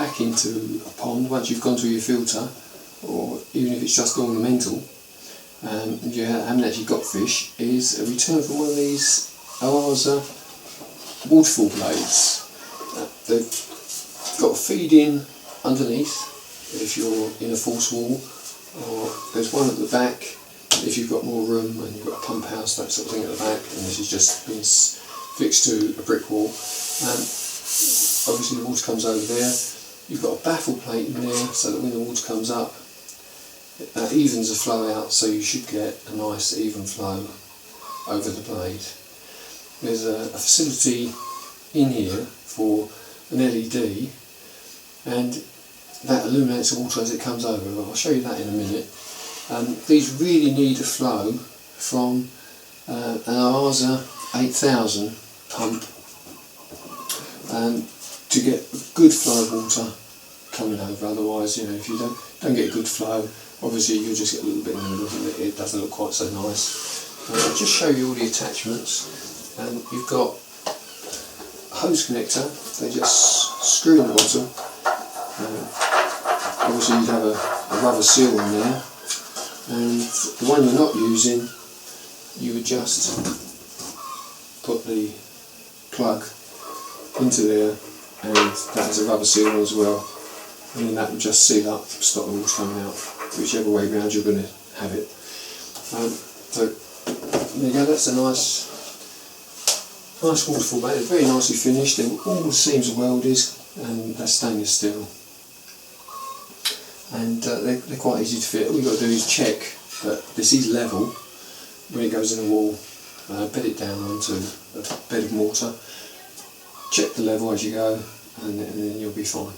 back into a pond once you've gone through your filter, or even if it's just ornamental, if you haven't actually got fish, is a return from one of these Oase waterfall blades. They've got a feed in underneath if you're in a false wall, or there's one at the back if you've got more room and you've got a pump house, that sort of thing at the back, and this is just been fixed to a brick wall. Obviously the water comes over there. You've got a baffle plate in there so that when the water comes up, that evens the flow out, so you should get a nice even flow over the blade. There's a facility in here for an LED, and that illuminates the water as it comes over. I'll show you that in a minute. These really need a flow from an Oase 8000 pump to get a good flow of water coming over. Otherwise, if you don't get a good flow, obviously you'll just get a little bit in the middle and it doesn't look quite so nice. I'll just show you all the attachments. You've got a hose connector, they just screw in the bottom. Obviously you'd have a rubber seal on there, and the one you're not using, you would just put the plug into there, and that has a rubber seal on as well, and then that will just seal up, stop the water coming out, whichever way round you're going to have it. So there you go, that's a nice waterfall bait. It's very nicely finished. All the seams are welded and they're stainless steel, and they're quite easy to fit. All you've got to do is check that this is level when it goes in the wall. Bed it down onto a bed of mortar, check the level as you go, and then you'll be fine.